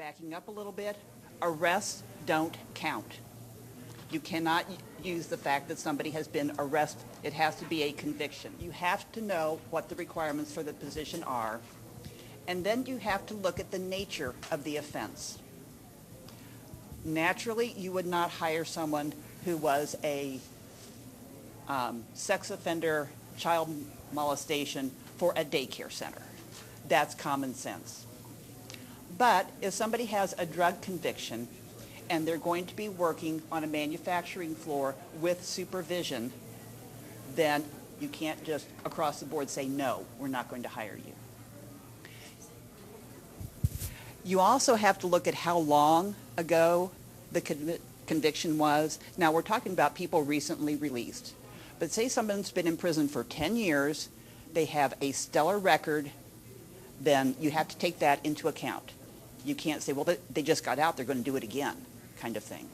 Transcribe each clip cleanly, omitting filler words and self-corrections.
Backing up a little bit, arrests don't count. You cannot use the fact that somebody has been arrested. It has to be a conviction. You have to know what the requirements for the position are, and then you have to look at the nature of the offense. Naturally, you would not hire someone who was a sex offender, child molestation for a daycare center. That's common sense. But if somebody has a drug conviction and they're going to be working on a manufacturing floor with supervision, then you can't just across the board say, no, we're not going to hire you. You also have to look at how long ago the conviction was. Now, we're talking about people recently released. But say someone's been in prison for 10 years, they have a stellar record, then you have to take that into account. You can't say, well, they just got out, they're going to do it again, kind of thing.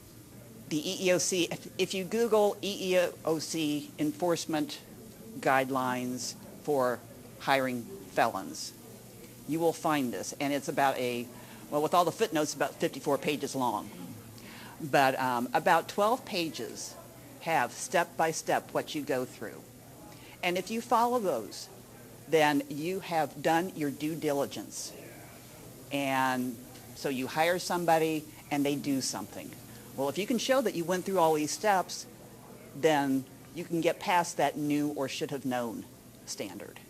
The EEOC, if you Google EEOC enforcement guidelines for hiring felons, you will find this. And it's about well, with all the footnotes, about 54 pages long. But about 12 pages have step-by-step what you go through. And if you follow those, then you have done your due diligence. And so you hire somebody and they do something. Well, if you can show that you went through all these steps, then you can get past that knew or should have known standard.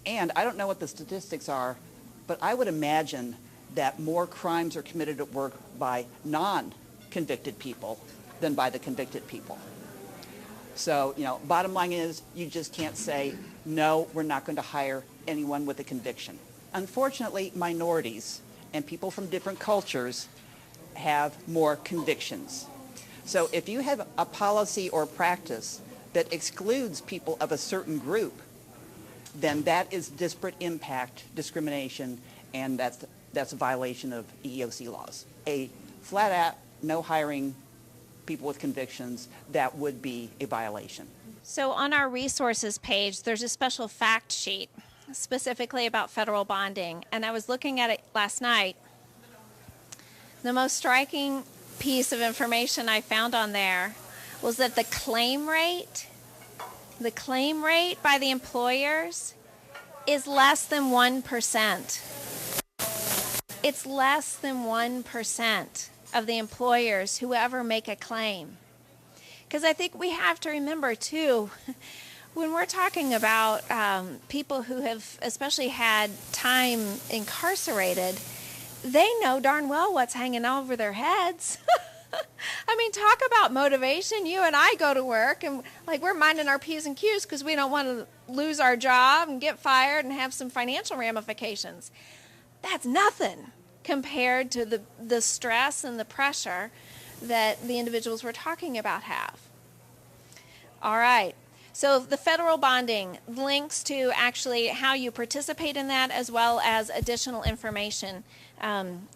And I don't know what the statistics are, but I would imagine that more crimes are committed at work by non-convicted people than by the convicted people. So, bottom line is you just can't say, no, we're not going to hire anyone with a conviction. Unfortunately, minorities and people from different cultures have more convictions. So if you have a policy or practice that excludes people of a certain group, then that is disparate impact discrimination, and that's a violation of EEOC laws. A flat out no hiring people with convictions, that would be a violation. So on our resources page, there's a special fact sheet specifically about federal bonding, and I was looking at it last night. The most striking piece of information I found on there was that the claim rate by the employers is less than 1%. It's less than 1% of the employers who ever make a claim. Because I think we have to remember, too, when we're talking about people who have especially had time incarcerated, they know darn well what's hanging over their heads. I mean, talk about motivation. You and I go to work and we're minding our P's and Q's because we don't want to lose our job and get fired and have some financial ramifications. That's nothing compared to the stress and the pressure that the individuals we're talking about have. All right. So the federal bonding links to actually how you participate in that, as well as additional information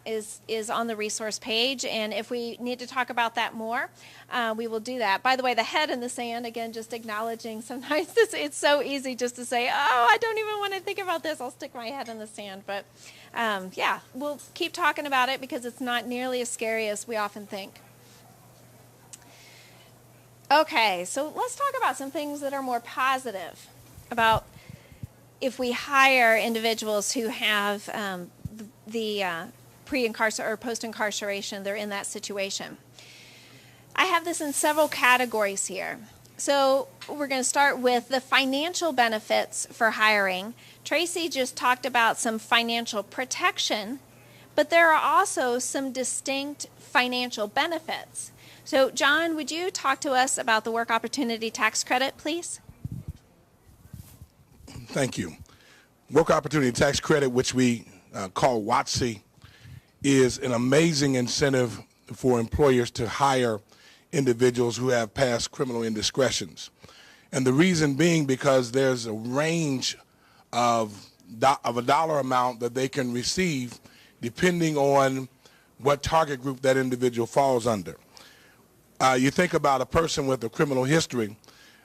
is on the resource page. And if we need to talk about that more, we will do that. By the way, the head in the sand, again, just acknowledging sometimes it's so easy just to say, oh, I don't even want to think about this. I'll stick my head in the sand. But yeah, we'll keep talking about it because it's not nearly as scary as we often think. Okay, so let's talk about some things that are more positive about if we hire individuals who have the pre-incarceration or post-incarceration, they're in that situation. I have this in several categories here. So we're going to start with the financial benefits for hiring. Tracy just talked about some financial protection, but there are also some distinct financial benefits. So, John, would you talk to us about the Work Opportunity Tax Credit, please? Thank you. Work Opportunity Tax Credit, which we call Yahtzee, is an amazing incentive for employers to hire individuals who have past criminal indiscretions. And the reason being because there's a range of a dollar amount that they can receive depending on what target group that individual falls under. You think about a person with a criminal history,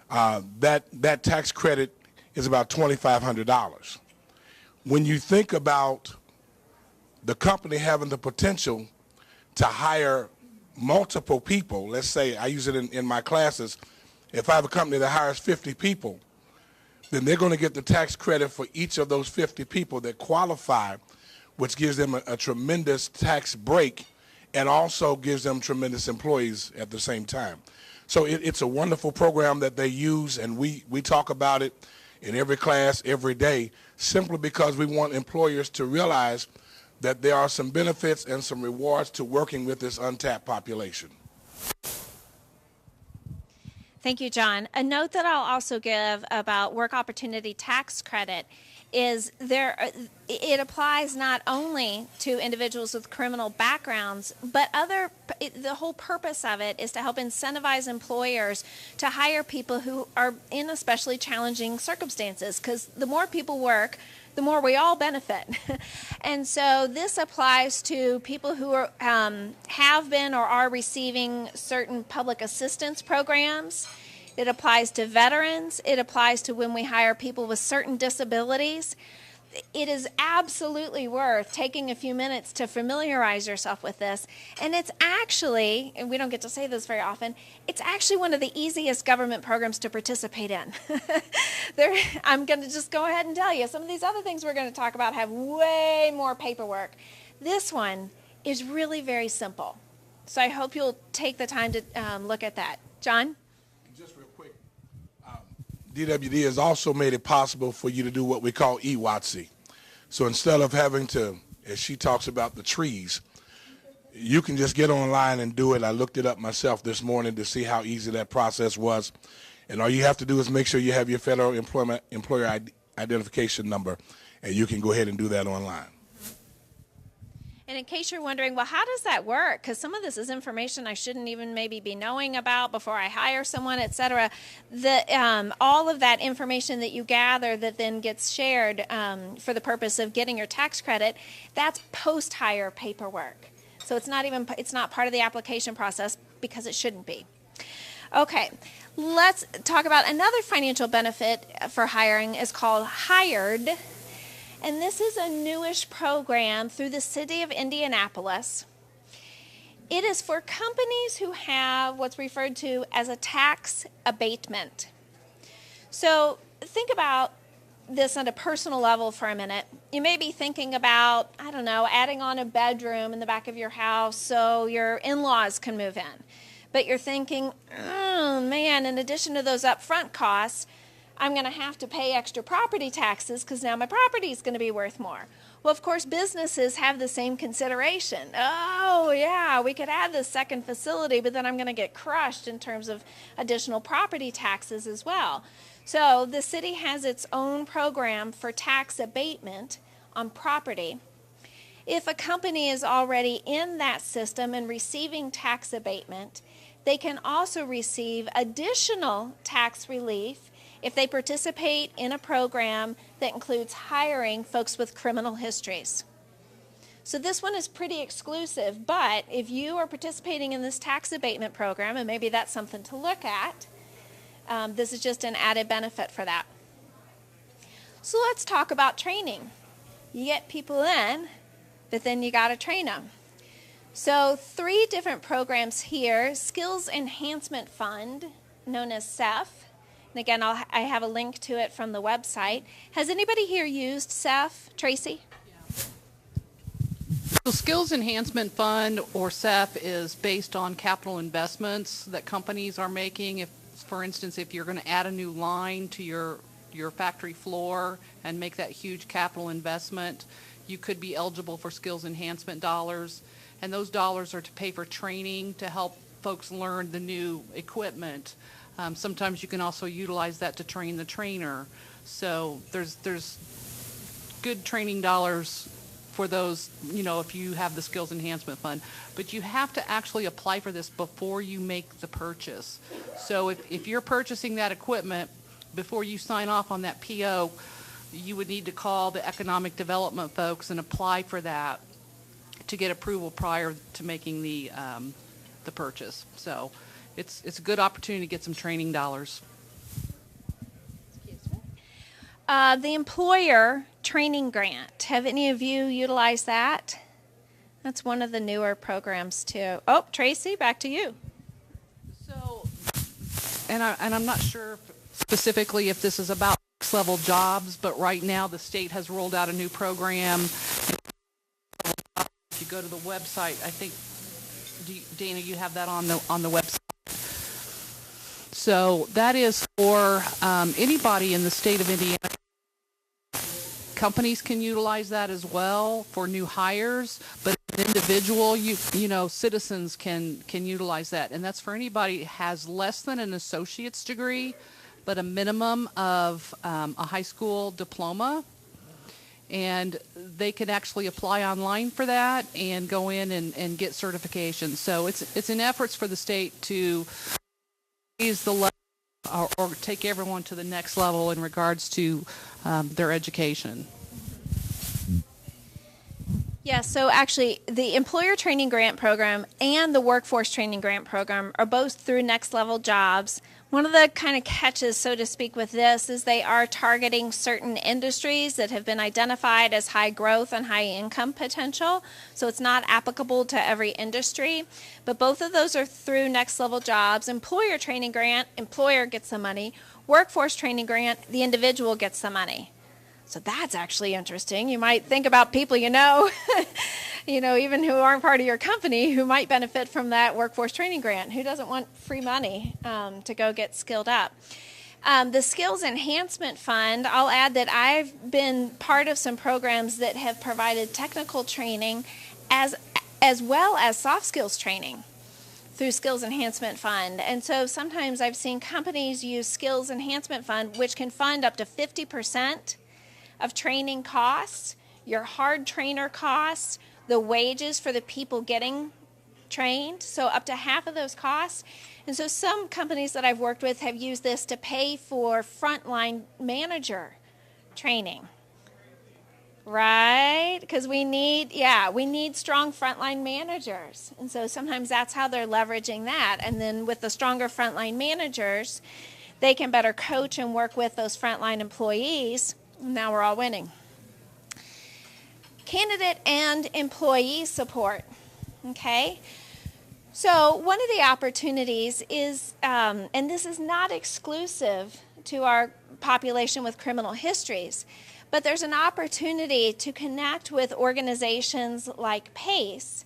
that tax credit is about $2,500. When you think about the company having the potential to hire multiple people. Let's say, I use it in my classes, if I have a company that hires 50 people, then they're going to get the tax credit for each of those 50 people that qualify, which gives them a tremendous tax break and also gives them tremendous employees at the same time. So it's a wonderful program that they use, and we talk about it in every class every day, simply because we want employers to realize that there are some benefits and some rewards to working with this untapped population. Thank you, John. A note that I'll also give about work opportunity tax credit is it applies not only to individuals with criminal backgrounds, but the whole purpose of it is to help incentivize employers to hire people who are in especially challenging circumstances, because the more people work, the more we all benefit. And so this applies to people who are, have been or are receiving certain public assistance programs. It applies to veterans. It applies to when we hire people with certain disabilities. It is absolutely worth taking a few minutes to familiarize yourself with this. And it's actually, and we don't get to say this very often, it's actually one of the easiest government programs to participate in. I'm going to just go ahead and tell you, some of these other things we're going to talk about have way more paperwork. This one is really very simple. So I hope you'll take the time to look at that. John? Just real quick, DWD has also made it possible for you to do what we call Yahtzee. So instead of having to, as she talks about the trees, you can just get online and do it. I looked it up myself this morning to see how easy that process was. And all you have to do is make sure you have your federal employer identification number, and you can go ahead and do that online. And in case you're wondering, well, how does that work? Because some of this is information I shouldn't even maybe be knowing about before I hire someone, et cetera. All of that information that you gather that then gets shared for the purpose of getting your tax credit, that's post-hire paperwork. So it's not part of the application process because it shouldn't be. Okay, let's talk about another financial benefit for hiring. Is called Hired. And this is a newish program through the city of Indianapolis. It is for companies who have what's referred to as a tax abatement. So think about this on a personal level for a minute. You may be thinking about, I don't know, adding on a bedroom in the back of your house so your in-laws can move in. But you're thinking, oh man, in addition to those upfront costs, I'm going to have to pay extra property taxes because now my property is going to be worth more. Well, of course, businesses have the same consideration. Oh, yeah, we could add this second facility, but then I'm going to get crushed in terms of additional property taxes as well. So the city has its own program for tax abatement on property. If a company is already in that system and receiving tax abatement, they can also receive additional tax relief if they participate in a program that includes hiring folks with criminal histories. So this one is pretty exclusive, but if you are participating in this tax abatement program, and maybe that's something to look at, this is just an added benefit for that. So let's talk about training. You get people in, but then you got to train them. So 3 different programs here: Skills Enhancement Fund, known as SEF. And again, I have a link to it from the website. Has anybody here used SEF? Tracy? The Skills Enhancement Fund, or SEF, is based on capital investments that companies are making. If, for instance, if you're going to add a new line to your factory floor and make that huge capital investment, you could be eligible for skills enhancement dollars. And those dollars are to pay for training to help folks learn the new equipment. Sometimes you can also utilize that to train the trainer. So there's good training dollars for those, if you have the Skills Enhancement Fund. But you have to actually apply for this before you make the purchase. So if you're purchasing that equipment, before you sign off on that PO, you would need to call the economic development folks and apply for that to get approval prior to making the purchase. So it's a good opportunity to get some training dollars. The employer training grant. Have any of you utilized that? That's one of the newer programs too. Oh, Tracy, back to you. So, and I'm not sure specifically if this is about next-level jobs, but right now the state has rolled out a new program. If you go to the website, I think, Dana, you have that on the website. So that is for anybody in the state of Indiana. Companies can utilize that as well for new hires, but an individual, citizens can utilize that, and that's for anybody who has less than an associate's degree, but a minimum of a high school diploma, and they can actually apply online for that and go in and get certification. So it's an efforts for the state to raise the level or take everyone to the next level in regards to their education. Yeah, so actually the Employer Training Grant Program and the Workforce Training Grant Program are both through Next Level Jobs. One of the kind of catches, so to speak, with this is they are targeting certain industries that have been identified as high growth and high income potential. So it's not applicable to every industry. But both of those are through Next Level Jobs. Employer Training Grant, employer gets the money. Workforce Training Grant, the individual gets the money. So that's actually interesting. You might think about people even who aren't part of your company who might benefit from that workforce training grant. Who doesn't want free money to go get skilled up? The Skills Enhancement Fund, I'll add that I've been part of some programs that have provided technical training as well as soft skills training through Skills Enhancement Fund. And so sometimes I've seen companies use Skills Enhancement Fund, which can fund up to 50% of training costs, your hard trainer costs, the wages for the people getting trained, so up to half of those costs. And so some companies that I've worked with have used this to pay for frontline manager training, right? Because we need strong frontline managers. And so sometimes that's how they're leveraging that. And then with the stronger frontline managers, they can better coach and work with those frontline employees. Now we're all winning. Candidate and employee support. Okay. So one of the opportunities is, and this is not exclusive to our population with criminal histories, but there's an opportunity to connect with organizations like PACE,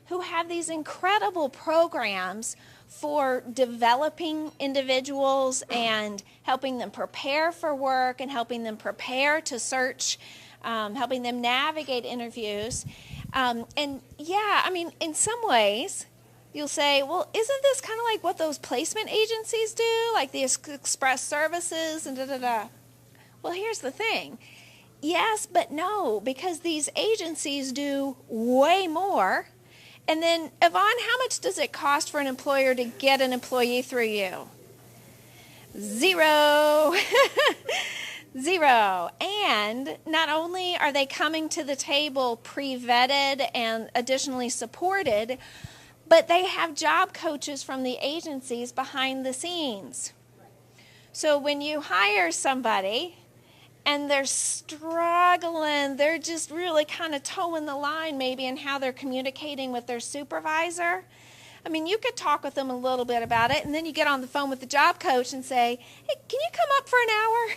who have these incredible programs for developing individuals and helping them prepare for work and helping them prepare to search, helping them navigate interviews. In some ways, you'll say, well, isn't this kind of like what those placement agencies do, like the express services and da-da-da? Well, here's the thing. Yes, but no, because these agencies do way more. And then, Yvonne, how much does it cost for an employer to get an employee through you? Zero. Zero. And not only are they coming to the table pre-vetted and additionally supported, but they have job coaches from the agencies behind the scenes. So when you hire somebody and they're struggling, they're just really kind of towing the line maybe in how they're communicating with their supervisor. I mean, you could talk with them a little bit about it, and then you get on the phone with the job coach and say, hey, can you come up for an hour?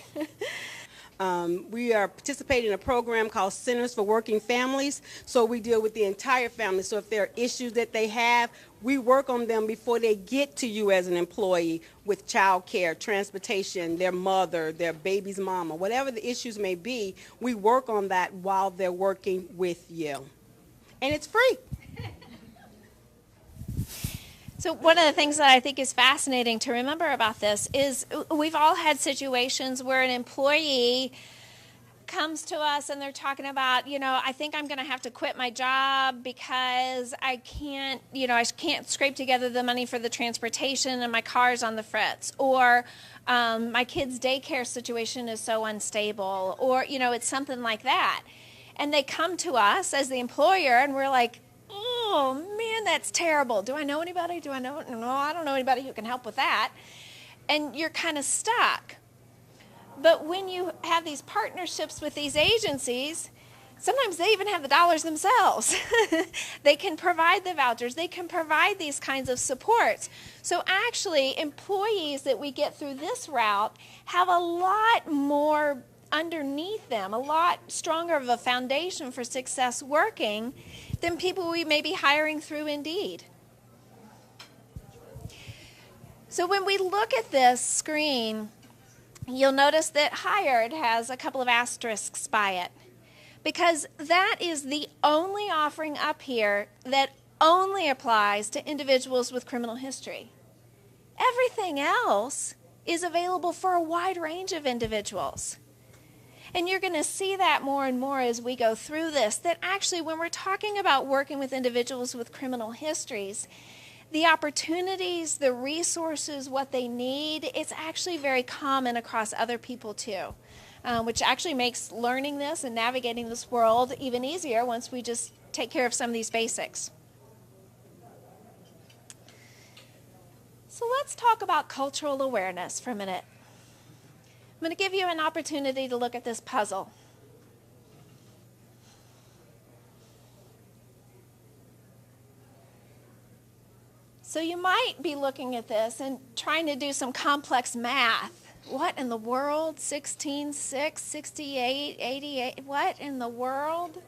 We are participating in a program called Centers for Working Families, so we deal with the entire family. So if there are issues that they have, we work on them before they get to you as an employee with child care, transportation, their mother, their baby's mama, whatever the issues may be, we work on that while they're working with you. And it's free. So one of the things that I think is fascinating to remember about this is we've all had situations where an employee comes to us and they're talking about, I think I'm going to have to quit my job because I can't scrape together the money for the transportation and my car's on the fritz, or my kid's daycare situation is so unstable, or, it's something like that. And they come to us as the employer and we're like, oh, man, that's terrible. Do I know anybody? No, I don't know anybody who can help with that. And you're kind of stuck. But when you have these partnerships with these agencies, Sometimes they even have the dollars themselves. They can provide the vouchers. They can provide these kinds of supports. So actually, employees that we get through this route have a lot more underneath them, a lot stronger of a foundation for success working than people we may be hiring through Indeed. So when we look at this screen, you'll notice that hired has a couple of asterisks by it, because that is the only offering up here that only applies to individuals with criminal history. Everything else is available for a wide range of individuals. And you're going to see that more and more as we go through this, that actually when we're talking about working with individuals with criminal histories, the opportunities, the resources, what they need, it's actually very common across other people too. Which actually makes learning this and navigating this world even easier once we just take care of some of these basics. So let's talk about cultural awareness for a minute. I'm going to give you an opportunity to look at this puzzle. So you might be looking at this and trying to do some complex math. What in the world? 16, 6, 68, 88, what in the world?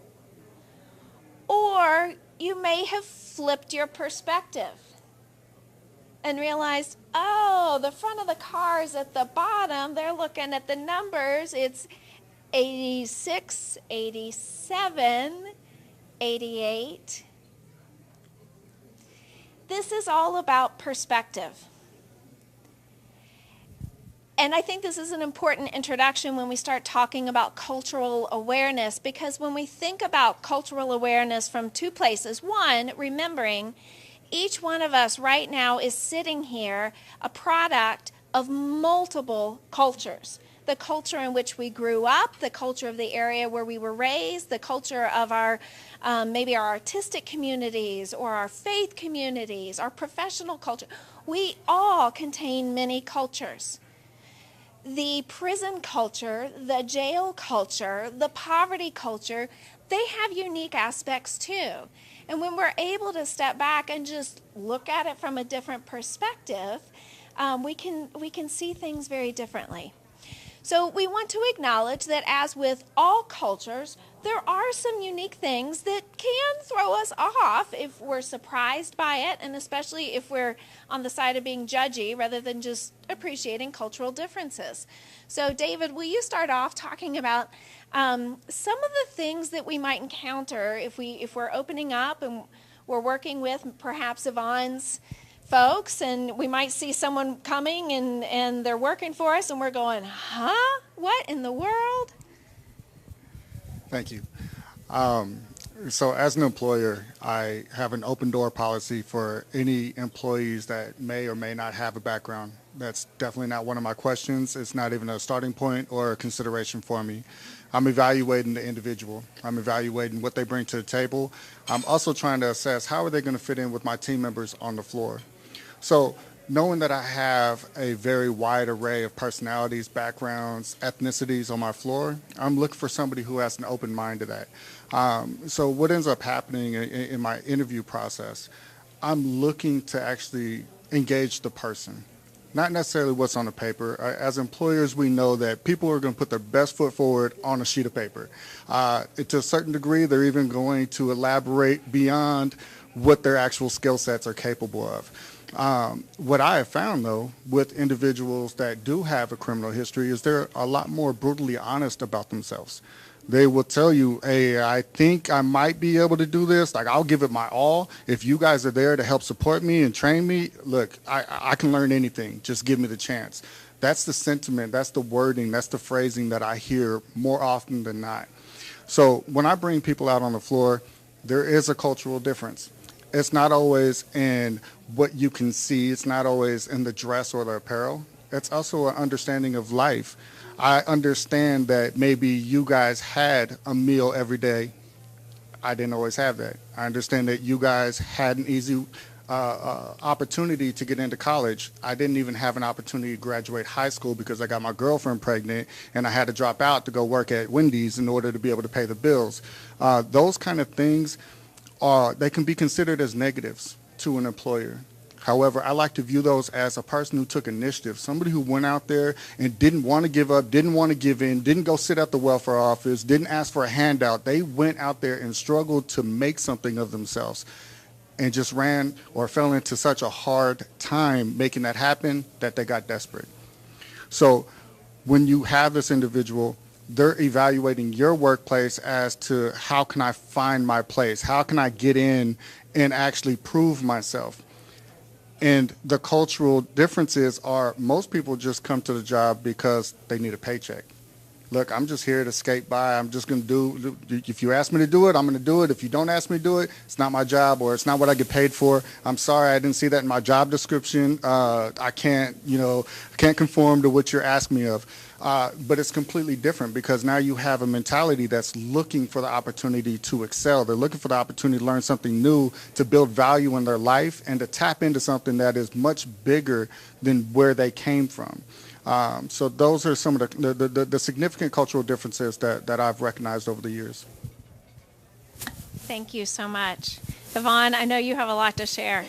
Or you may have flipped your perspective and realized, oh, the front of the car is at the bottom. They're looking at the numbers. It's 86, 87, 88. This is all about perspective. And I think this is an important introduction when we start talking about cultural awareness, because when we think about cultural awareness from two places, one, remembering each one of us right now is sitting here a product of multiple cultures. The culture in which we grew up, the culture of the area where we were raised, the culture of our maybe our artistic communities or our faith communities, our professional culture. We all contain many cultures. The prison culture, the jail culture, the poverty culture, they have unique aspects too. And when we're able to step back and just look at it from a different perspective, we can see things very differently. So we want to acknowledge that as with all cultures, there are some unique things that can throw us off if we're surprised by it, and especially if we're on the side of being judgy rather than just appreciating cultural differences. So David, will you start off talking about some of the things that we might encounter if we're opening up and we're working with perhaps Yvonne's folks, and we might see someone coming and they're working for us and we're going, huh? What in the world? Thank you. So as an employer, I have an open door policy for any employees that may or may not have a background. That's definitely not one of my questions. It's not even a starting point or a consideration for me. I'm evaluating the individual. I'm evaluating what they bring to the table. I'm also trying to assess how are they going to fit in with my team members on the floor. So knowing that I have a very wide array of personalities, backgrounds, ethnicities on my floor, I'm looking for somebody who has an open mind to that. So what ends up happening in my interview process, I'm looking to actually engage the person, not necessarily what's on the paper. As employers, we know that people are going to put their best foot forward on a sheet of paper. To a certain degree, they're even going to elaborate beyond what their actual skill sets are capable of. What I have found, though, with individuals that do have a criminal history is they're a lot more brutally honest about themselves. They will tell you, hey, I think I might be able to do this. Like, I'll give it my all. If you guys are there to help support me and train me, look, I can learn anything. Just give me the chance. That's the sentiment. That's the wording. That's the phrasing that I hear more often than not. So when I bring people out on the floor, there is a cultural difference. It's not always in what you can see. It's not always in the dress or the apparel. It's also an understanding of life. I understand that maybe you guys had a meal every day. I didn't always have that. I understand that you guys had an easy opportunity to get into college. I didn't even have an opportunity to graduate high school because I got my girlfriend pregnant and I had to drop out to go work at Wendy's in order to be able to pay the bills. Those kind of things they can be considered as negatives to an employer. However, I like to view those as a person who took initiative, somebody who went out there and didn't want to give up, didn't want to give in, didn't go sit at the welfare office, didn't ask for a handout. They went out there and struggled to make something of themselves and just ran or fell into such a hard time making that happen that they got desperate. So when you have this individual, they're evaluating your workplace as to how can I find my place? How can I get in and actually prove myself? And the cultural differences are most people just come to the job because they need a paycheck. Look, I'm just here to skate by. I'm just going to do, if you ask me to do it, I'm going to do it. If you don't ask me to do it, it's not my job or it's not what I get paid for. I'm sorry, I didn't see that in my job description. I can't conform to what you're asking me of. But it's completely different because now you have a mentality that's looking for the opportunity to excel. They're looking for the opportunity to learn something new, to build value in their life, and to tap into something that is much bigger than where they came from. So those are some of the significant cultural differences that I've recognized over the years. Thank you so much. Yvonne, I know you have a lot to share.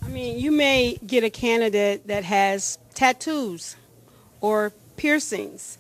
I mean, you may get a candidate that has tattoos or piercings.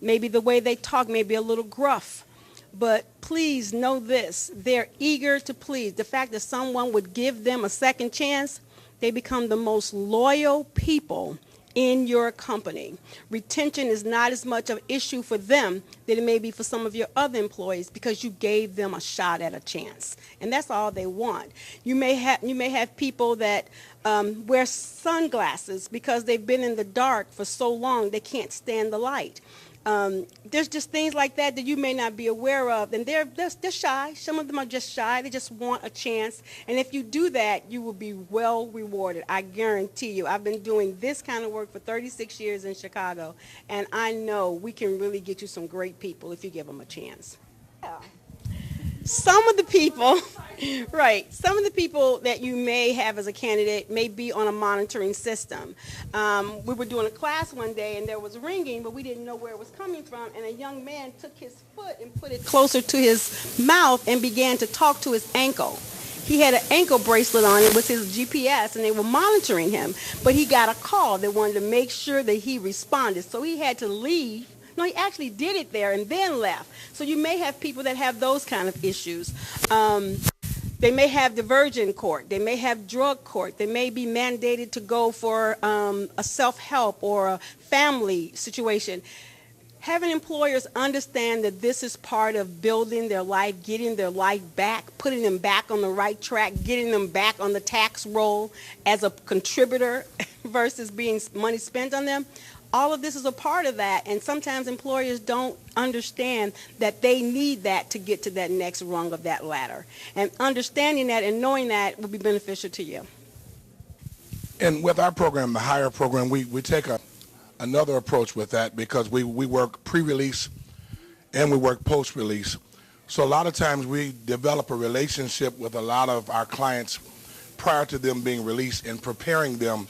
Maybe the way they talk may be a little gruff. But please know this, they're eager to please. The fact that someone would give them a second chance, they become the most loyal people in your company. Retention is not as much of an issue for them than it may be for some of your other employees because you gave them a shot at a chance. And that's all they want. You may have people that wear sunglasses because they've been in the dark for so long they can't stand the light. There's just things like that you may not be aware of, and they're shy. Some of them are just shy. They just want a chance, and if you do that, you will be well rewarded. I guarantee you. I've been doing this kind of work for 36 years in Chicago, and I know we can really get you some great people if you give them a chance. Yeah. Some of the people, right, some of the people that you may have as a candidate may be on a monitoring system. We were doing a class one day and there was ringing, but we didn't know where it was coming from, and a young man took his foot and put it closer to his mouth and began to talk to his ankle. He had an ankle bracelet on it with his GPS, and they were monitoring him, but he got a call. They wanted to make sure that he responded, so he had to leave. No, he actually did it there and then left. So you may have people that have those kind of issues. They may have diversion court. They may have drug court. They may be mandated to go for a self-help or a family situation. Having employers understand that this is part of building their life, getting their life back, putting them back on the right track, getting them back on the tax roll as a contributor versus being money spent on them. All of this is a part of that, and sometimes employers don't understand that they need that to get to that next rung of that ladder. And understanding that and knowing that will be beneficial to you. And with our program, the Hire program, we take another approach with that because we work pre-release and we work post-release. So a lot of times we develop a relationship with a lot of our clients prior to them being released and preparing them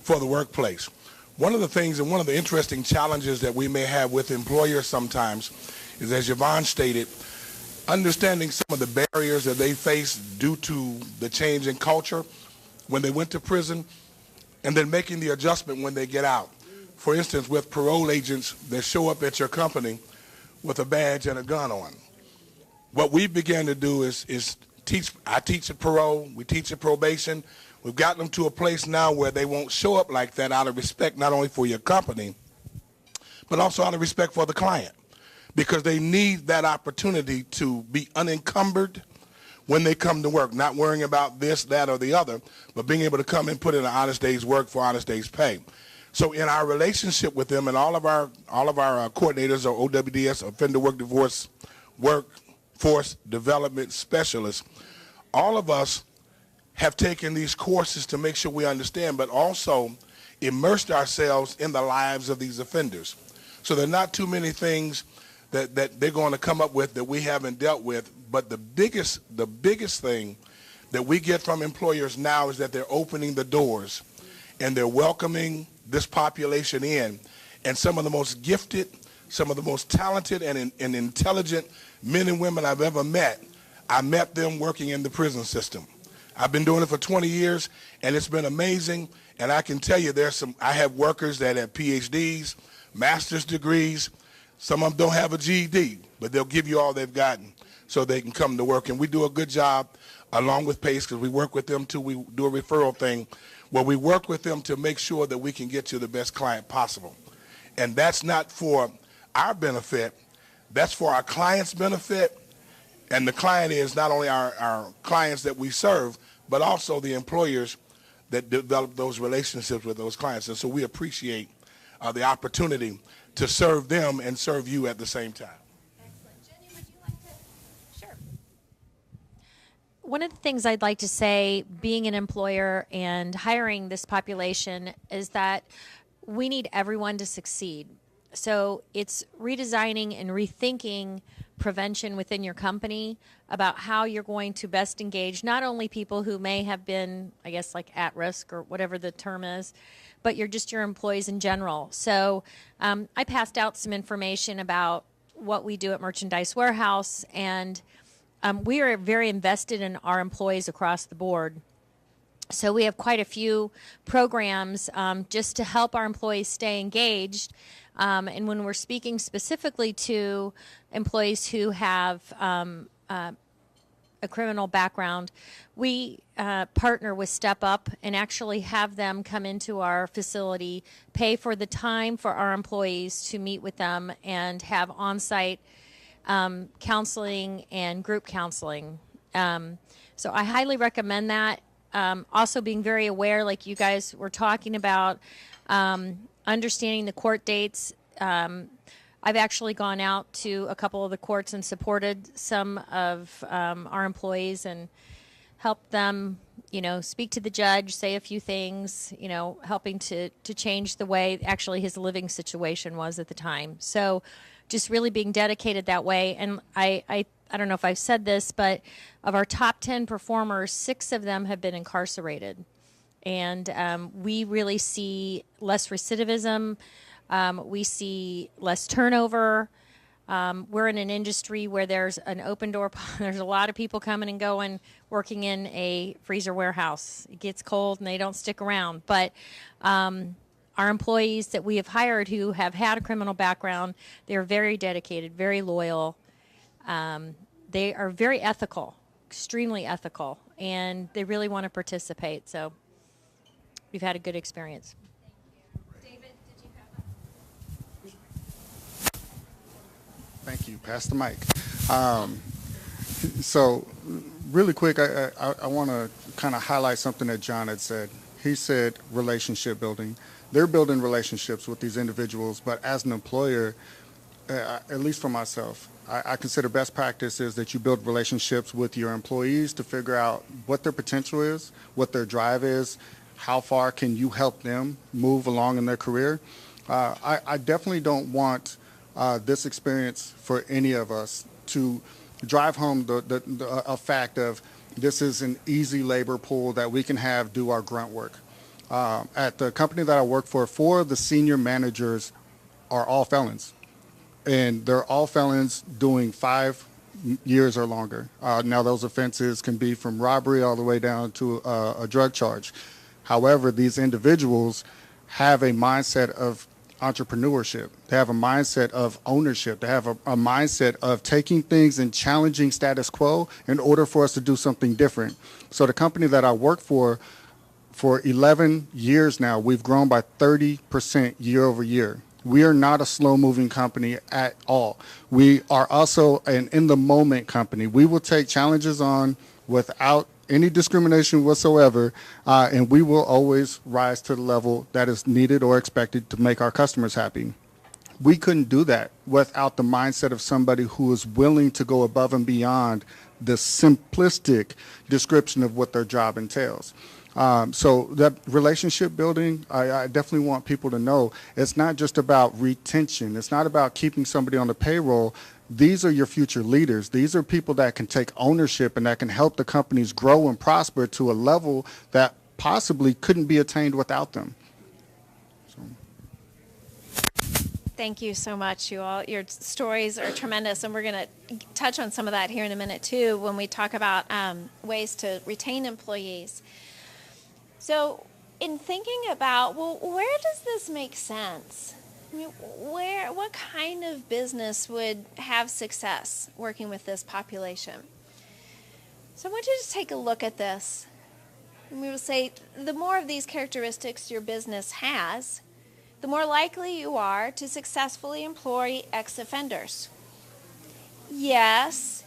for the workplace. One of the things and one of the interesting challenges that we may have with employers sometimes is, as Yvonne stated, understanding some of the barriers that they face due to the change in culture when they went to prison, and then making the adjustment when they get out. For instance, with parole agents that show up at your company with a badge and a gun on. What we began to do is teach. I teach at parole, we teach at probation. We've gotten them to a place now where they won't show up like that out of respect not only for your company, but also out of respect for the client, because they need that opportunity to be unencumbered when they come to work, not worrying about this, that, or the other, but being able to come and put in an honest day's work for honest day's pay. So in our relationship with them, and all of our coordinators or OWDS, offender workforce development specialists, all of us have taken these courses to make sure we understand, but also immersed ourselves in the lives of these offenders. So there are not too many things that they're going to come up with that we haven't dealt with, but the biggest thing that we get from employers now is that they're opening the doors and they're welcoming this population in. And some of the most gifted, some of the most talented and intelligent men and women I've ever met, I met them working in the prison system. I've been doing it for 20 years, and it's been amazing. And I can tell you I have workers that have PhDs, master's degrees. Some of them don't have a GED, but they'll give you all they've gotten so they can come to work. And we do a good job along with PACE, because we work with them too. We do a referral thing where we work with them to make sure that we can get you the best client possible. And that's not for our benefit, that's for our client's benefit. And the client is not only our clients that we serve, but also the employers that develop those relationships with those clients. And so we appreciate the opportunity to serve them and serve you at the same time. Excellent. Jenny, would you like to? Sure. One of the things I'd like to say, being an employer and hiring this population, is that we need everyone to succeed. So it's redesigning and rethinking prevention within your company about how you're going to best engage not only people who may have been, I guess, like at risk or whatever the term is, but your employees in general. So I passed out some information about what we do at Merchandise Warehouse, and we are very invested in our employees across the board. So we have quite a few programs just to help our employees stay engaged. And when we're speaking specifically to employees who have a criminal background, we partner with Step Up and actually have them come into our facility, pay for the time for our employees to meet with them, and have on-site counseling and group counseling. So I highly recommend that. Also being very aware, like you guys were talking about, understanding the court dates. I've actually gone out to a couple of the courts and supported some of our employees and helped them, speak to the judge, say a few things, helping to change the way actually his living situation was at the time. So just really being dedicated that way. And I don't know if I've said this, but of our top 10 performers, 6 of them have been incarcerated. And we really see less recidivism. We see less turnover. We're in an industry where there's an open door. There's a lot of people coming and going, working in a freezer warehouse. It gets cold and they don't stick around. But our employees that we have hired who have had a criminal background, they're very dedicated, very loyal. They are very ethical, extremely ethical, and they really want to participate. So we've had a good experience. David, did you have a... Thank you. Pass the mic. So really quick, I want to kind of highlight something that John had said. He said relationship building. They're building relationships with these individuals, but as an employer, at least for myself, I consider best practice is that you build relationships with your employees to figure out what their potential is, what their drive is, how far can you help them move along in their career. I definitely don't want this experience for any of us to drive home a fact of this is an easy labor pool that we can have do our grunt work. At the company that I work for, 4 of the senior managers are all felons. And they're all felons doing 5 years or longer. Now, those offenses can be from robbery all the way down to a drug charge. However, these individuals have a mindset of entrepreneurship. They have a mindset of ownership. They have a mindset of taking things and challenging status quo in order for us to do something different. So the company that I work for 11 years now, we've grown by 30% year over year. We are not a slow-moving company at all. We are also an in-the-moment company. We will take challenges on without any discrimination whatsoever, and we will always rise to the level that is needed or expected to make our customers happy. We couldn't do that without the mindset of somebody who is willing to go above and beyond the simplistic description of what their job entails. So that relationship building, I definitely want people to know it's not just about retention. It's not about keeping somebody on the payroll. these are your future leaders. These are people that can take ownership and that can help the companies grow and prosper to a level that possibly couldn't be attained without them. Thank you so much, you all. Your stories are tremendous, and we're going to touch on some of that here in a minute, too, when we talk about ways to retain employees. So in thinking about, well, where does this make sense? I mean, what kind of business would have success working with this population? So I want you to take a look at this. And we will say the more of these characteristics your business has, the more likely you are to successfully employ ex-offenders. Yes,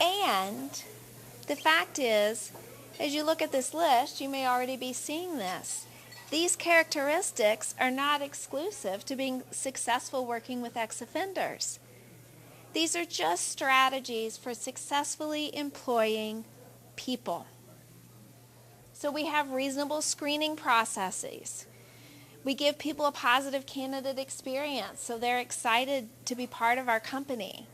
and the fact is, as you look at this list, you may already be seeing this. These characteristics are not exclusive to being successful working with ex-offenders. These are just strategies for successfully employing people. So we have reasonable screening processes. We give people a positive candidate experience, so they're excited to be part of our company.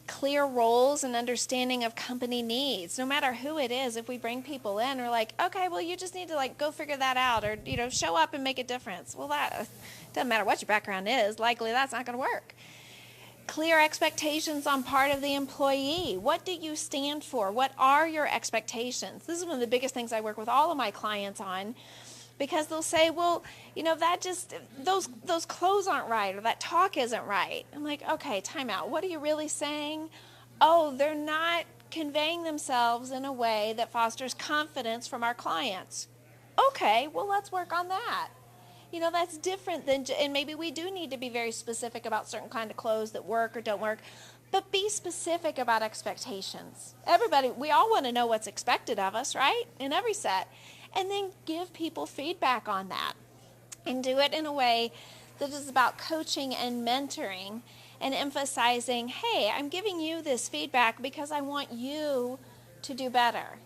Clear roles and understanding of company needs. No matter who it is, if we bring people in, we're like, okay, well, you just need to go figure that out, or show up and make a difference. Well, that doesn't matter what your background is. Likely that's not going to work. Clear expectations on part of the employee. What do you stand for? What are your expectations? This is one of the biggest things I work with all of my clients on. Because they'll say, well, that just, those clothes aren't right, or that talk isn't right. I'm like, okay, time out. What are you really saying? Oh, they're not conveying themselves in a way that fosters confidence from our clients. Okay, well, let's work on that. That's different than, and maybe we do need to be very specific about certain kind of clothes that work or don't work, but be specific about expectations. Everybody, we all want to know what's expected of us, right? In every set. And then give people feedback on that, and do it in a way that is about coaching and mentoring and emphasizing, hey, I'm giving you this feedback because I want you to do better.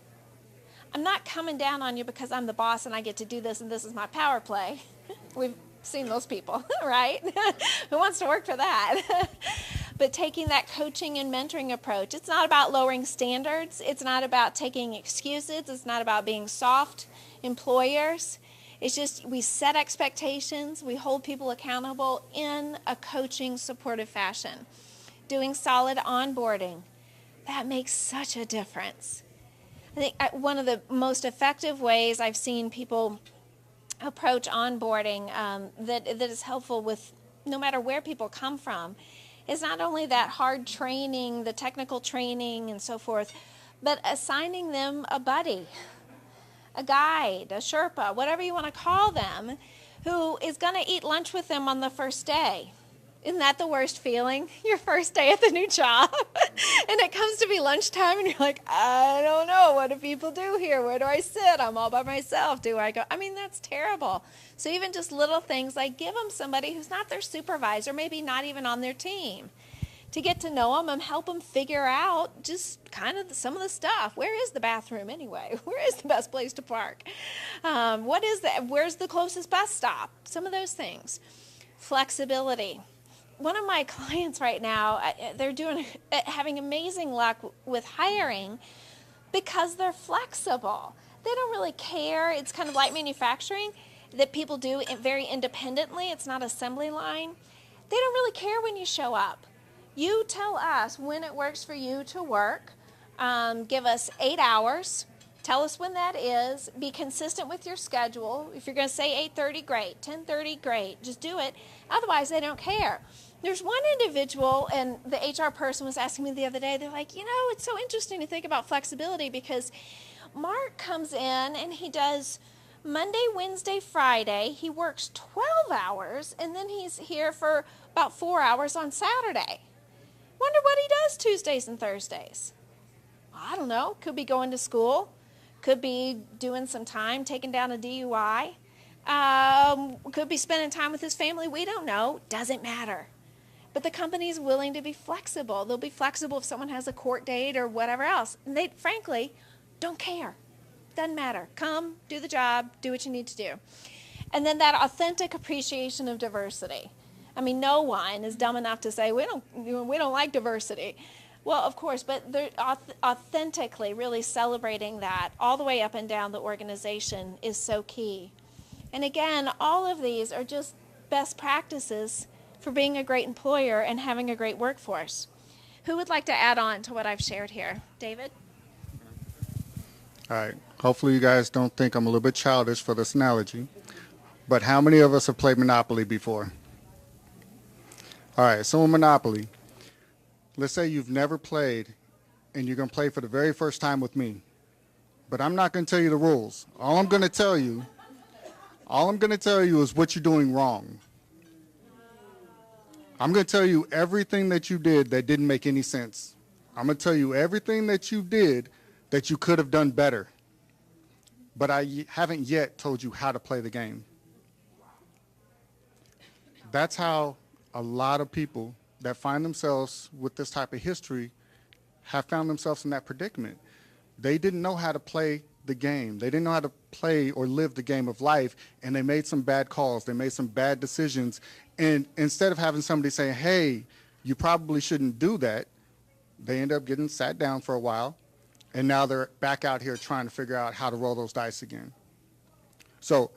I'm not coming down on you because I'm the boss and I get to do this and this is my power play. We've seen those people, right? Who wants to work for that? But taking that coaching and mentoring approach, it's not about lowering standards. It's not about taking excuses. It's not about being soft employers. It's just we set expectations. We hold people accountable in a coaching, supportive fashion. Doing solid onboarding, that makes such a difference. I think one of the most effective ways I've seen people approach onboarding that is helpful with no matter where people come from is not only that hard training, the technical training and so forth, but assigning them a buddy, a guide, a Sherpa, whatever you want to call them, who is going to eat lunch with them on the first day. Isn't that the worst feeling? Your first day at the new job. And it comes to be lunchtime and you're like, I don't know. What do people do here? Where do I sit? I'm all by myself. Do I go? I mean, that's terrible. So even just little things like give them somebody who's not their supervisor, maybe not even on their team, to get to know them and help them figure out just kind of some of the stuff. Where is the bathroom anyway? Where is the best place to park? What is that? Where's the closest bus stop? Some of those things. Flexibility. One of my clients right now, they're having amazing luck with hiring because they're flexible. They don't really care. It's kind of like manufacturing that people do it very independently. It's not assembly line. They don't really care when you show up. You tell us when it works for you to work. Give us 8 hours. Tell us when that is. Be consistent with your schedule. If you're going to say 8:30, great. 10:30, great. Just do it. Otherwise, they don't care. There's one individual, and the HR person was asking me the other day, they're like, it's so interesting to think about flexibility because Mark comes in and he does Monday, Wednesday, Friday. He works 12 hours, and then he's here for about 4 hours on Saturday. Wonder what he does Tuesdays and Thursdays. I don't know. Could be going to school. Could be doing some time, taking down a DUI. Could be spending time with his family. We don't know. Doesn't matter. But the company is willing to be flexible. They'll be flexible if someone has a court date or whatever else. And they, frankly, don't care. Doesn't matter. Come, do the job, do what you need to do. And then that authentic appreciation of diversity. I mean, no one is dumb enough to say we don't like diversity. Well, of course, but they're authentically really celebrating that all the way up and down the organization is so key. And again, all of these are just best practices for being a great employer and having a great workforce. Who would like to add on to what I've shared here? David? All right. Hopefully you guys don't think I'm a little bit childish for this analogy, but how many of us have played Monopoly before? All right, so in Monopoly, let's say you've never played and you're going to play for the very first time with me, but I'm not going to tell you the rules. All I'm going to tell you is what you're doing wrong. I'm going to tell you everything that you did that didn't make any sense. I'm going to tell you everything that you did that you could have done better. But I haven't yet told you how to play the game. That's how a lot of people that find themselves with this type of history have found themselves in that predicament. They didn't know how to play the game. They didn't know how to play or live the game of life, and they made some bad calls. They made some bad decisions. And instead of having somebody say, hey, you probably shouldn't do that, they end up getting sat down for a while, and now they're back out here trying to figure out how to roll those dice again. So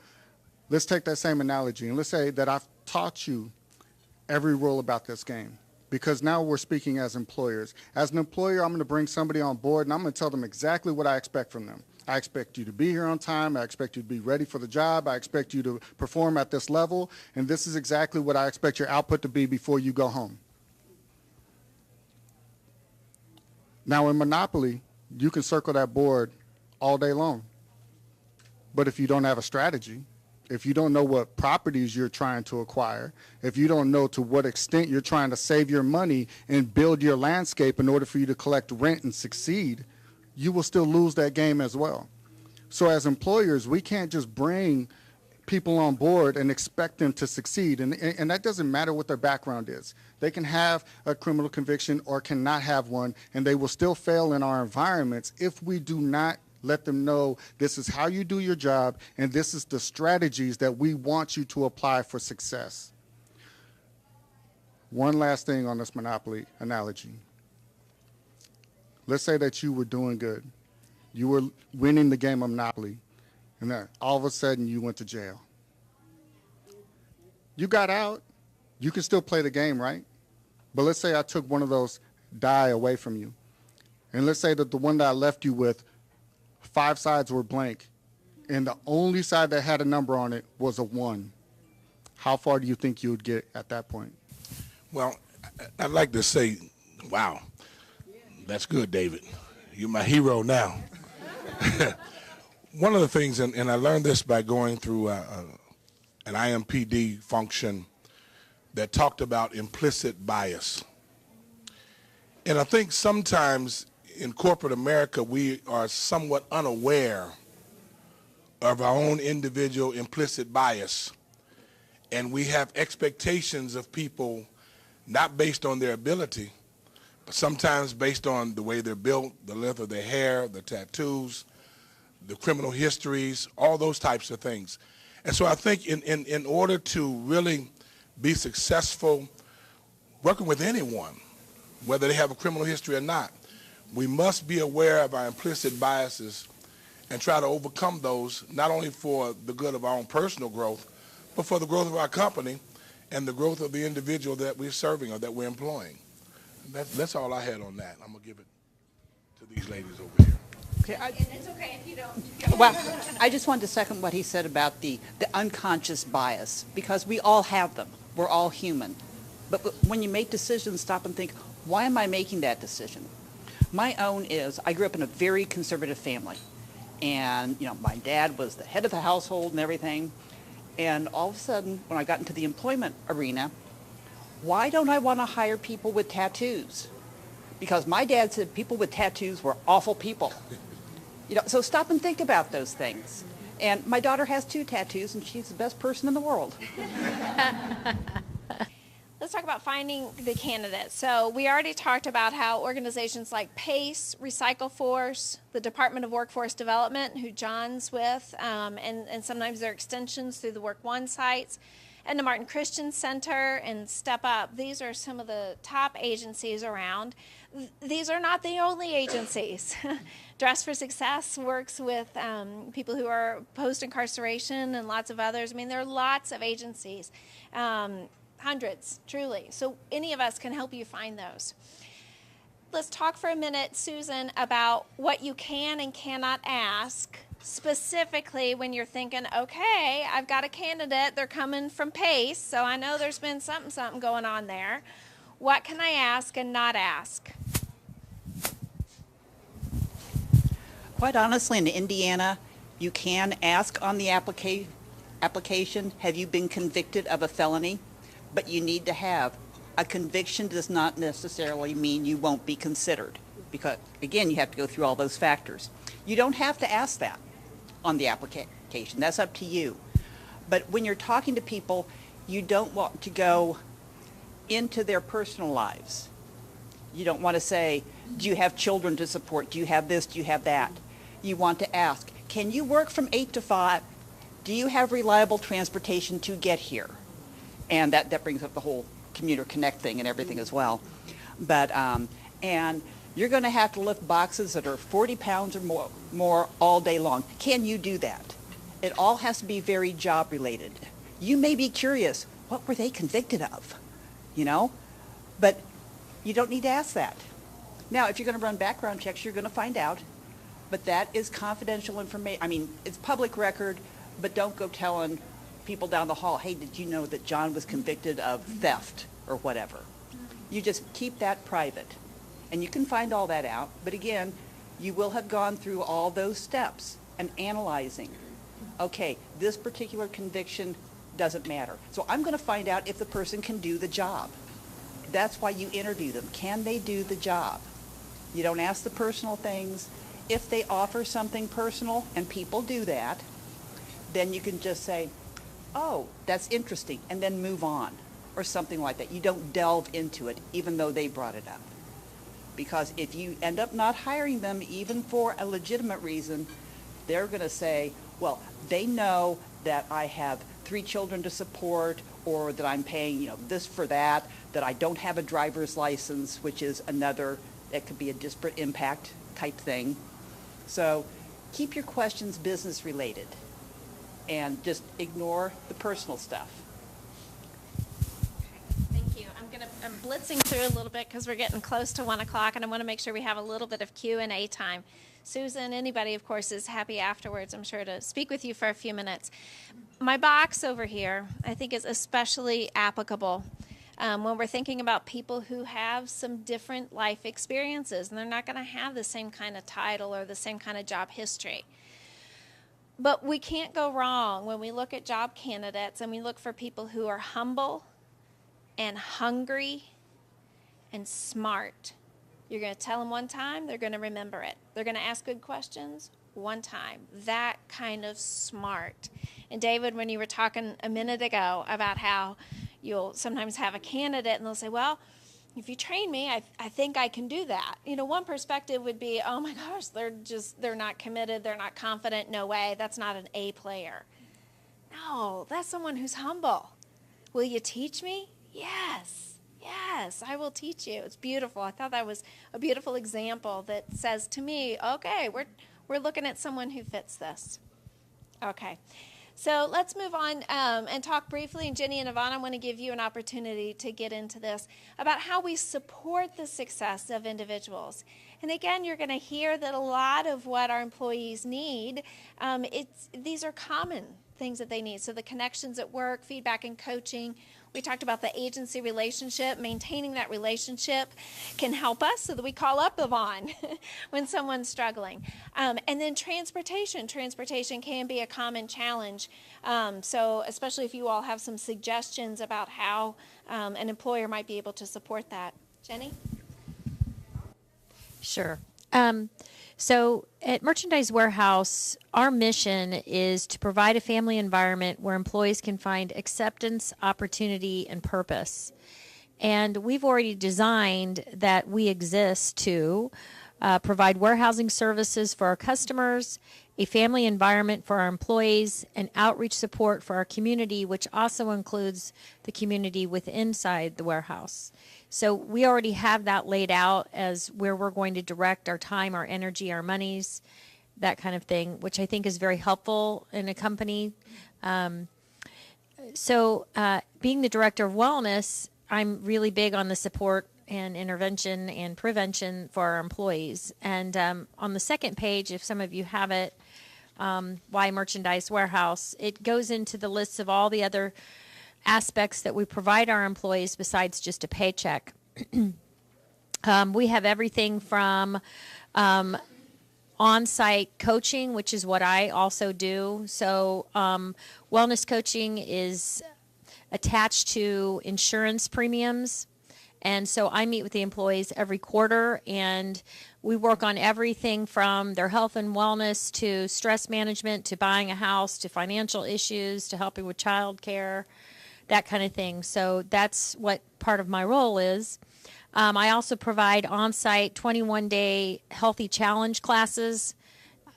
let's take that same analogy, and let's say that I've taught you every rule about this game, because now we're speaking as employers. As an employer, I'm going to bring somebody on board, and I'm going to tell them exactly what I expect from them. I expect you to be here on time. I expect you to be ready for the job. I expect you to perform at this level. And this is exactly what I expect your output to be before you go home. Now in Monopoly, you can circle that board all day long. But if you don't have a strategy, if you don't know what properties you're trying to acquire, if you don't know to what extent you're trying to save your money and build your landscape in order for you to collect rent and succeed, you will still lose that game as well. So as employers, we can't just bring people on board and expect them to succeed. And that doesn't matter what their background is. They can have a criminal conviction or cannot have one, and they will still fail in our environments if we do not let them know this is how you do your job and this is the strategies that we want you to apply for success. One last thing on this Monopoly analogy. Let's say that you were doing good. You were winning the game of Monopoly, and then all of a sudden you went to jail. You got out. You can still play the game, right? But let's say I took one of those die away from you. And let's say that the one that I left you with, 5 sides were blank, and the only side that had a number on it was a 1. How far do you think you would get at that point? Well, I'd like to say, wow. That's good, David. You're my hero now. One of the things, and I learned this by going through an IMPD function that talked about implicit bias. And I think sometimes in corporate America, we are somewhat unaware of our own individual implicit bias. And we have expectations of people not based on their ability, sometimes based on the way they're built, the length of their hair, the tattoos, the criminal histories, all those types of things. And so I think in order to really be successful working with anyone, whether they have a criminal history or not, we must be aware of our implicit biases and try to overcome those, not only for the good of our own personal growth, but for the growth of our company and the growth of the individual that we're serving or that we're employing. That's all I had on that. I'm going to give it to these ladies over here. Okay, And it's okay if you don't. well, I just wanted to second what he said about the unconscious bias, because we all have them. We're all human. But when you make decisions, stop and think, why am I making that decision? My own is, I grew up in a very conservative family. And, my dad was the head of the household and everything. And all of a sudden, when I got into the employment arena, why don't I want to hire people with tattoos? Because my dad said people with tattoos were awful people. So stop and think about those things. And my daughter has 2 tattoos, and she's the best person in the world. Let's talk about finding the candidates. So we already talked about how organizations like PACE, Recycle Force, the Department of Workforce Development, who John's with, and sometimes they're extensions through the Work One sites, And the Martin Christian Center and Step Up, these are some of the top agencies around. These are not the only agencies. Dress for Success works with people who are post-incarceration and lots of others. I mean, there are lots of agencies, hundreds, truly. So any of us can help you find those. Let's talk for a minute, Susan, about what you can and cannot ask, specifically when you're thinking, okay, I've got a candidate, they're coming from PACE, so I know there's been something going on there. What can I ask and not ask? Quite honestly, in Indiana, you can ask on the application, have you been convicted of a felony? But you need to have. A conviction does not necessarily mean you won't be considered, because, again, you have to go through all those factors. You don't have to ask that on the application. That's up to you. But when you're talking to people, you don't want to go into their personal lives. You don't want to say, do you have children to support? Do you have this? Do you have that? You want to ask, can you work from 8 to 5? Do you have reliable transportation to get here? And that brings up the whole commuter connect thing and everything as well. But and you're going to have to lift boxes that are 40 pounds or more all day long. Can you do that? It all has to be very job related. You may be curious, what were they convicted of? You know, but you don't need to ask that. Now, if you're going to run background checks, you're going to find out, but that is confidential information. I mean, it's public record, but don't go telling people down the hall, hey, did you know that John was convicted of theft or whatever? You just keep that private, and you can find all that out, but again, you will have gone through all those steps and analyzing, okay, this particular conviction doesn't matter. So I'm going to find out if the person can do the job. That's why you interview them. Can they do the job? You don't ask the personal things. If they offer something personal, and people do that, then you can just say, oh, that's interesting, and then move on, or something like that. You don't delve into it, even though they brought it up. Because if you end up not hiring them, even for a legitimate reason, they're going to say, well, they know that I have 3 children to support, or that I'm paying, you know, this for that I don't have a driver's license, which is another, that could be a disparate impact type thing. So keep your questions business related and just ignore the personal stuff. Thank you. I'm blitzing through a little bit because we're getting close to 1 o'clock, and I want to make sure we have a little bit of Q&A time. Susan, anybody, of course, is happy afterwards, I'm sure, to speak with you for a few minutes. My box over here, I think, is especially applicable when we're thinking about people who have some different life experiences, and they're not going to have the same kind of title or the same kind of job history. But we can't go wrong when we look at job candidates and we look for people who are humble and hungry and smart. You're going to tell them one time, they're going to remember it. They're going to ask good questions one time. That kind of smart. And David, when you were talking a minute ago about how you'll sometimes have a candidate and they'll say, well, if you train me, I think I can do that. You know, one perspective would be, oh my gosh, they're not committed, they're not confident, no way, that's not an A player. No, that's someone who's humble. Will you teach me? Yes, I will teach you. It's beautiful. I thought that was a beautiful example that says to me, okay, we're looking at someone who fits this. Okay. So let's move on and talk briefly, and Jenny and Ivana, I want to give you an opportunity to get into this, about how we support the success of individuals. And again, you're going to hear that a lot of what our employees need, these are common things that they need. So the connections at work, feedback and coaching. We talked about the agency relationship. Maintaining that relationship can help us so that we call up Yvonne when someone's struggling. And then transportation. Transportation can be a common challenge. So especially if you all have some suggestions about how an employer might be able to support that. Jenny? Sure. So at Merchandise Warehouse, our mission is to provide a family environment where employees can find acceptance, opportunity, and purpose. And we've already designed that we exist to provide warehousing services for our customers, a family environment for our employees, and outreach support for our community, which also includes the community inside the warehouse. So we already have that laid out as where we're going to direct our time, our energy, our monies, that kind of thing, which I think is very helpful in a company. Being the director of wellness, I'm really big on the support and intervention and prevention for our employees. And on the second page, if some of you have it, Why Merchandise Warehouse, it goes into the lists of all the other aspects that we provide our employees besides just a paycheck. We have everything from on-site coaching, which is what I also do. So wellness coaching is attached to insurance premiums. And so I meet with the employees every quarter, and we work on everything from their health and wellness to stress management to buying a house to financial issues to helping with child care, that kind of thing. So that's what part of my role is. I also provide on-site 21-day healthy challenge classes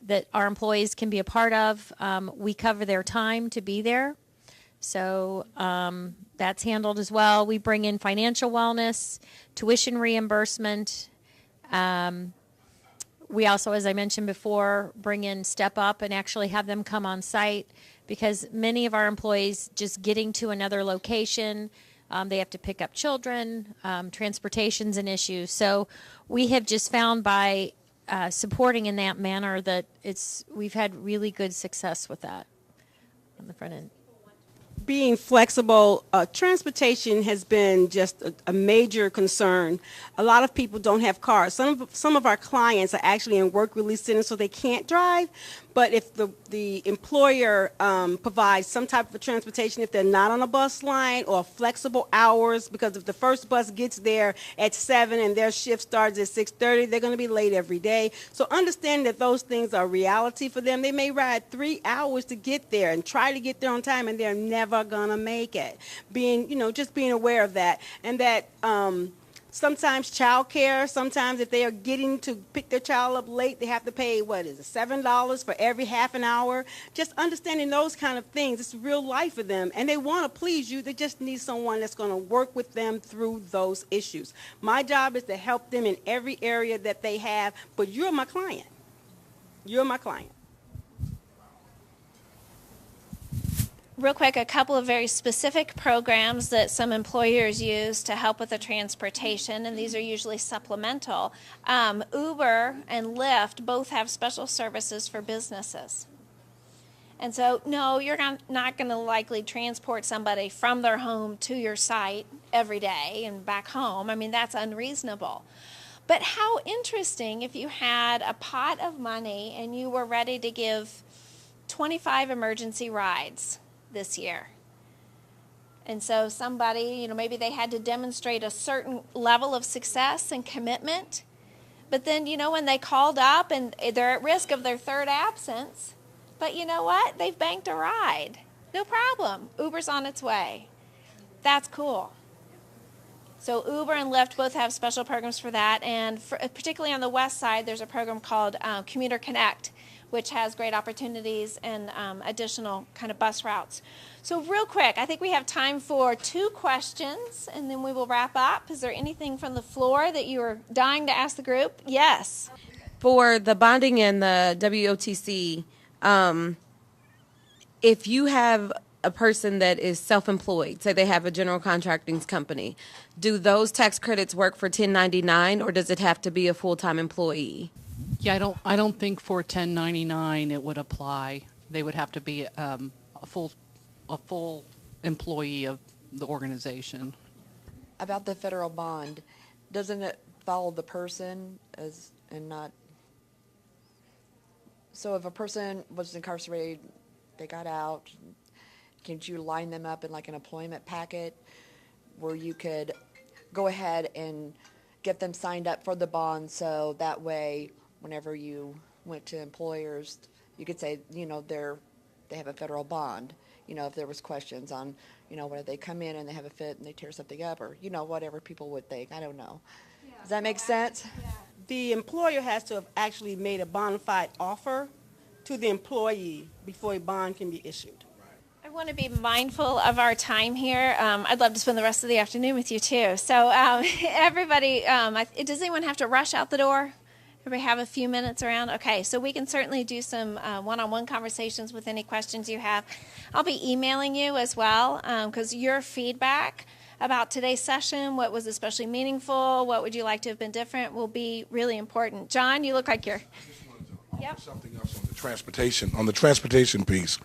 that our employees can be a part of. We cover their time to be there. So that's handled as well. We bring in financial wellness, tuition reimbursement. We also, as I mentioned before, bring in Step Up and actually have them come on site because many of our employees just getting to another location, they have to pick up children, transportation's an issue. So we have just found by supporting in that manner that we've had really good success with that on the front end. Being flexible, transportation has been just a major concern. A lot of people don't have cars. Some of our clients are actually in work release centers, so they can't drive. But if the employer provides some type of transportation, if they're not on a bus line or flexible hours, because if the first bus gets there at 7 and their shift starts at 6:30, they're going to be late every day. So understand that those things are reality for them. They may ride 3 hours to get there and try to get there on time, and they're never going to make it. Just being aware of that. And that sometimes child care, sometimes if they are getting to pick their child up late, they have to pay, $7 for every half an hour. Just understanding those kind of things. It's real life for them. And they want to please you. They just need someone that's going to work with them through those issues. My job is to help them in every area that they have, but you're my client. You're my client. Real quick, a couple of very specific programs that some employers use to help with the transportation, and these are usually supplemental. Uber and Lyft both have special services for businesses. And so, no, you're not going to likely transport somebody from their home to your site every day and back home. I mean, that's unreasonable. But how interesting if you had a pot of money and you were ready to give 25 emergency rides this year. And so somebody, maybe they had to demonstrate a certain level of success and commitment. But then, when they called up and they're at risk of their third absence, but you know what? They've banked a ride. No problem. Uber's on its way. That's cool. So Uber and Lyft both have special programs for that. And particularly on the west side, there's a program called Commuter Connect, which has great opportunities and additional kind of bus routes. So real quick, I think we have time for 2 questions, and then we will wrap up. Is there anything from the floor that you are dying to ask the group? Yes. For the bonding and the WOTC, if you have a person that is self-employed, say they have a general contracting company, do those tax credits work for 1099, or does it have to be a full-time employee? Yeah, I don't think for 1099 it would apply. They would have to be a full employee of the organization. About the federal bond, doesn't it follow the person and not? So if a person was incarcerated, they got out, can't you line them up in like an employment packet where you could go ahead and get them signed up for the bond, so that way whenever you went to employers, you could say, they have a federal bond. If there was questions on, whether they come in and they have a fit and they tear something up, or, whatever people would think. I don't know. Yeah. Does that make sense? the employer has to have actually made a bona fide offer to the employee before a bond can be issued. I want to be mindful of our time here. I'd love to spend the rest of the afternoon with you too. So everybody, does anyone have to rush out the door? Everybody have a few minutes around? Okay, so we can certainly do some one-on-one conversations with any questions you have. I'll be emailing you as well because your feedback about today's session, what was especially meaningful, what would you like to have been different, will be really important. John, you look like you're... Yep. Something else on the transportation piece.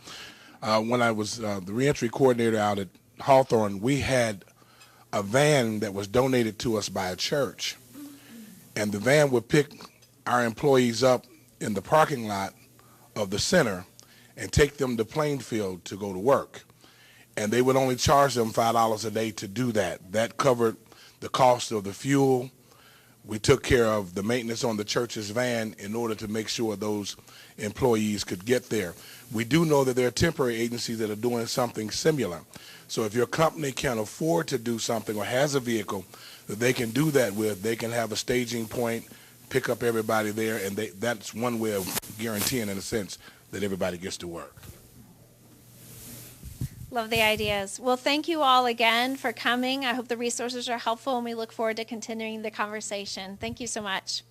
When I was the reentry coordinator out at Hawthorne, we had a van that was donated to us by a church, and the van would pick our employees up in the parking lot of the center and take them to Plainfield to go to work. And they would only charge them $5 a day to do that. That covered the cost of the fuel. We took care of the maintenance on the church's van in order to make sure those employees could get there. We do know that there are temporary agencies that are doing something similar. So if your company can afford to do something or has a vehicle that they can do that with, they can have a staging point, pick up everybody there, and that's one way of guaranteeing, in a sense, that everybody gets to work. Love the ideas. Well, thank you all again for coming. I hope the resources are helpful, and we look forward to continuing the conversation. Thank you so much.